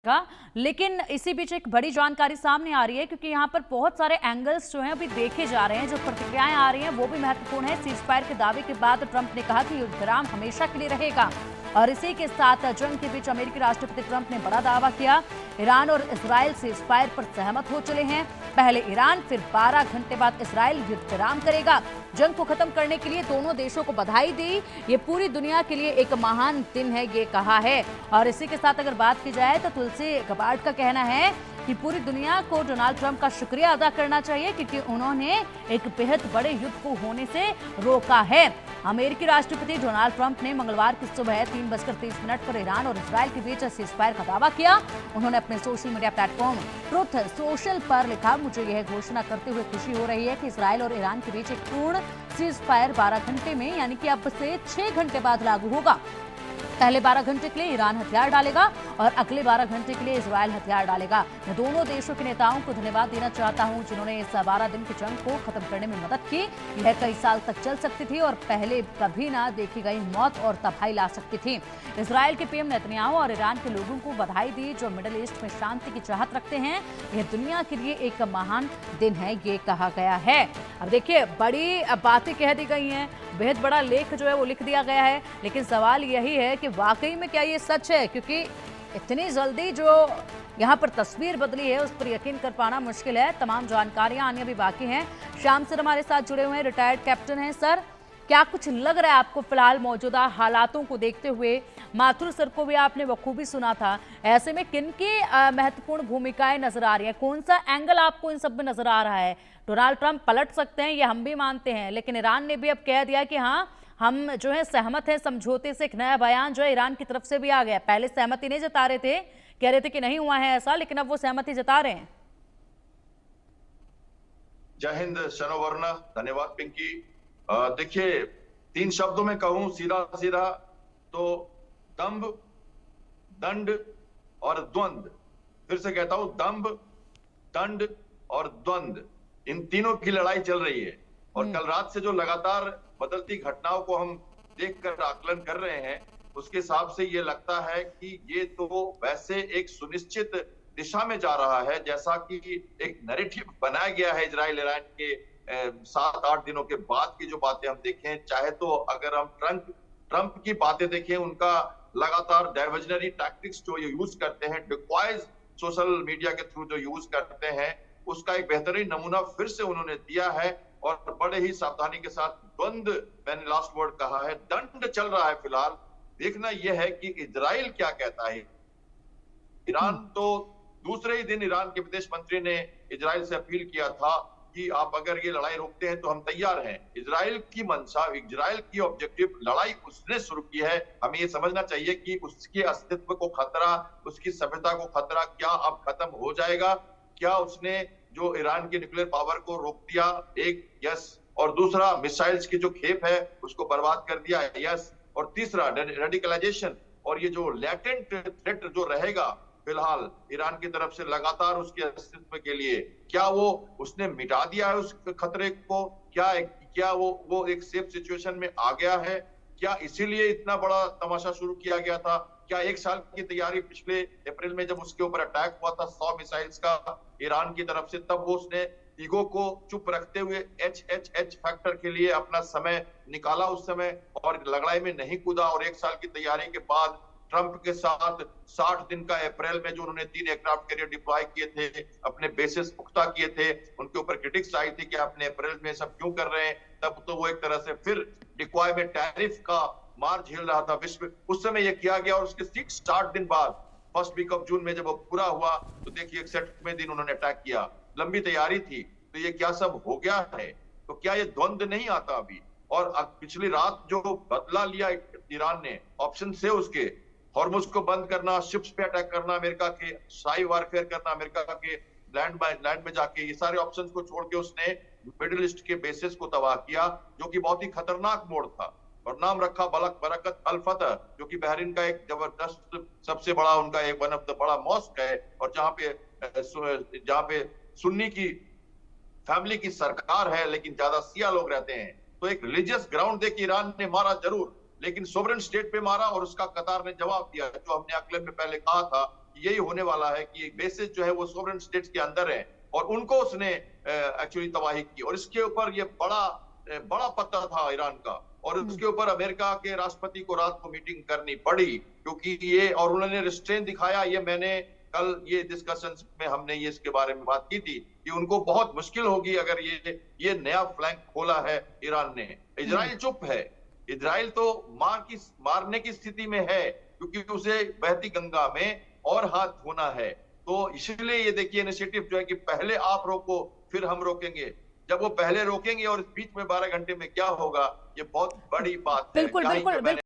का। लेकिन इसी बीच एक बड़ी जानकारी सामने आ रही है, क्योंकि यहाँ पर बहुत सारे एंगल्स जो हैं अभी देखे जा रहे हैं। जो प्रतिक्रियाएं आ रही हैं वो भी महत्वपूर्ण है। सीज फायर के दावे के बाद ट्रंप ने कहा कि युद्ध विराम हमेशा के लिए रहेगा, और इसी के साथ जंग के बीच अमेरिकी राष्ट्रपति ट्रंप ने बड़ा दावा किया। ईरान और इजराइल सीज फायर पर सहमत हो चले हैं। पहले ईरान, फिर 12 घंटे बाद इजराइल युद्ध विराम करेगा। जंग को खत्म करने के लिए दोनों देशों को बधाई दी। ये पूरी दुनिया के लिए एक महान दिन है, ये कहा है। और इसी के साथ अगर बात की जाए तो तुलसी गबार्ड का कहना है कि पूरी दुनिया को डोनाल्ड ट्रंप का शुक्रिया अदा करना चाहिए, क्योंकि उन्होंने एक बेहद बड़े युद्ध को होने से रोका है। अमेरिकी राष्ट्रपति डोनाल्ड ट्रंप ने मंगलवार की सुबह 3:30 पर ईरान और इजराइल के बीच सीज फायर का दावा किया। उन्होंने अपने social media platform truth social पर लिखा, मुझे यह घोषणा करते हुए खुशी हो रही है कि इजराइल और ईरान के बीच एक पूर्ण सीज फायर 12 घंटे में, यानी कि अब से 6 घंटे बाद लागू होगा। पहले 12 घंटे के लिए ईरान हथियार डालेगा और अगले 12 घंटे के लिए इजराइल हथियार डालेगा। मैं दोनों देशों के नेताओं को धन्यवाद देना चाहता हूं, जिन्होंने इस 12 दिन की जंग को खत्म करने में मदद की। यह कई साल तक चल सकती थी और पहले कभी ना देखी गई मौत और तबाही ला सकती थी। इजराइल के पीएम नेतन्याहू और ईरान के लोगों को बधाई दी, जो मिडिल ईस्ट में शांति की चाहत रखते हैं। यह दुनिया के लिए एक महान दिन है, ये कहा गया है। अब देखिए, बड़ी बातें कह दी गई हैं, बेहद बड़ा लेख जो है वो लिख दिया गया है, लेकिन सवाल यही है कि वाकई में क्या ये सच है, क्योंकि इतनी जल्दी जो यहाँ पर तस्वीर बदली है उस पर यकीन कर पाना मुश्किल है। तमाम जानकारियां आनी अभी बाकी हैं। श्याम सर हमारे साथ जुड़े हुए हैं, रिटायर्ड कैप्टन हैं। सर, क्या कुछ लग रहा है आपको फिलहाल मौजूदा हालातों को देखते हुए? माथुर सर को भी आपने बखूबी सुना था, ऐसे में किन की महत्वपूर्ण भूमिकाएं नजर आ रही है? कौन सा एंगल आपको इन सब में नजर आ रहा है? डोनाल्ड ट्रंप पलट सकते हैं, ये हम भी मानते हैं, लेकिन ईरान ने भी अब कह दिया कि हाँ, हम जो है सहमत हैं समझौते से। एक नया बयान जो है ईरान की तरफ से भी आ गया। पहले सहमति नहीं जता रहे थे, कह रहे थे कि नहीं हुआ है ऐसा, लेकिन अब वो सहमति जता रहे हैं। जय हिंद शनोवर्णा, धन्यवाद पिंकी। देखिए, 3 शब्दों में कहूं सीधा सीधा तो दंभ, दंड और द्वंद। फिर से कहता हूं, दंभ, दंड और द्वंद, इन तीनों की लड़ाई चल रही है। और कल रात से जो लगातार बदलती घटनाओं को हम देखकर आकलन कर रहे हैं, उसके हिसाब से ये लगता है कि ये तो वैसे एक सुनिश्चित दिशा में जा रहा है, जैसा कि एक नैरेटिव बनाया गया है इजराइल ईरान के 7-8 दिनों के बाद की जो बातें हम देखें। चाहे तो अगर हम ट्रंप की बातें देखें, उनका लगातार डाइवर्जनरी टैक्टिक्स जो ये यूज करते हैं, डिकॉयज सोशल मीडिया के थ्रू जो यूज करते हैं, उसका एक बेहतरीन नमूना फिर से उन्होंने दिया है। और बड़े ही सावधानी के साथ द्वंद, मैंने लास्ट वर्ड कहा है, दंड चल रहा है। फिलहाल देखना यह है कि इजराइल क्या कहता है। ईरान तो दूसरे ही दिन ईरान के विदेश मंत्री ने इजराइल से अपील किया था कि आप अगर ये लड़ाई रोकते हैं तो हम तैयार हैं। इजराइल की मंशा, इजराइल की ऑब्जेक्टिव, लड़ाई उसने शुरू की है। हमें ये समझना चाहिए कि उसके अस्तित्व को खतरा, उसकी सभ्यता को खतरा क्या अब खत्म हो जाएगा? क्या उसने जो ईरान की न्यूक्लियर पावर को रोक दिया, एक यस, और दूसरा मिसाइल्स की जो खेप है उसको बर्बाद कर दिया, यस, और तीसरा रेडिकलाइजेशन और ये जो लैटेंट थ्रेट जो रहेगा फिलहाल ईरान की तरफ से लगातार उसके अस्तित्व के लिए, क्या वो उसने मिटा दिया है उस खतरे को? क्या वो एक सेफ सिचुएशन में आ गया है? क्या इसीलिए इतना बड़ा तमाशा शुरू किया गया था? क्या 1 साल की तैयारी पिछले अप्रैल में जब उसके ऊपर अटैक हुआ था 100 मिसाइल्स का ईरान की तरफ से, तब वो उसने ईगो को चुप रखते हुए एच फैक्टर के लिए अपना समय निकाला उस समय, और लड़ाई में नहीं कूदा? और 1 साल की तैयारी के बाद ट्रंप के साथ 60 दिन का अप्रैल में जो उन्होंने 3 एयरक्राफ्ट कैरियर डिप्लॉय किए थे, अपने बेसिस पुख्ता किए थे, उनके ऊपर क्रिटिक्स आई थी कि आपने अप्रैल में सब क्यों कर रहे हैं। तब तो वो एक तरह से फिर डिक्वाय में टैरिफ का मार झेल रहा था विश्व, उस समय ये किया गया। और उसके 60 दिन बाद फर्स्ट वीक ऑफ जून में जब वो पूरा हुआ तो देखिए 61वें दिन उन्होंने अटैक किया। लंबी तैयारी थी, तो ये क्या सब हो गया है? तो क्या ये द्वंद नहीं आता अभी? और पिछली रात जो बदला लिया ईरान ने, ऑप्शन से उसके हॉर्मुज को बंद करना, शिप्स पे अटैक करना, अमेरिका के साई वारफेयर करना, अमेरिका के लैंड में जाके, ये सारे ऑप्शंस को छोड़ के उसने मिडिल ईस्ट के बेसिस को तबाह किया, जो कि बहुत ही खतरनाक मोड़ था। और नाम रखा बरकत अल फतह, जो कि बहरीन का एक जबरदस्त सबसे बड़ा उनका एक वन ऑफ द बड़ा मॉस्क है, और जहां पे सुन्नी की फैमिली की सरकार है लेकिन ज्यादा शिया लोग रहते हैं। तो एक रिलीजियस ग्राउंड देके ईरान ने मारा जरूर, लेकिन सोवरेन स्टेट पे मारा, और उसका कतार ने जवाब दिया। जो हमने आकलन में पहले कहा था, यही होने वाला है कि बेसिस जो है वो सोवरेन स्टेट्स के अंदर है और उनको उसने एक्चुअली तबाही की। और इसके ऊपर ये बड़ा पत्ता था ईरान का, और उसके ऊपर अमेरिका के राष्ट्रपति को रात को मीटिंग करनी पड़ी, क्योंकि ये, और उन्होंने रिस्ट्रेन दिखाया। ये मैंने कल ये डिस्कशंस में हमने ये इसके बारे में बात की थी कि उनको बहुत मुश्किल होगी अगर ये नया फ्लैंक खोला है ईरान ने। इजराइल चुप है, इजराइल तो मारने की स्थिति में है, क्योंकि उसे बहती गंगा में और हाथ धोना है। तो इसलिए ये देखिए इनिशिएटिव जो है कि पहले आप रोको फिर हम रोकेंगे। जब वो पहले रोकेंगे और इस बीच में 12 घंटे में क्या होगा, ये बहुत बड़ी बात है। बिल्कुल क्या ही बिल्कुल मैंने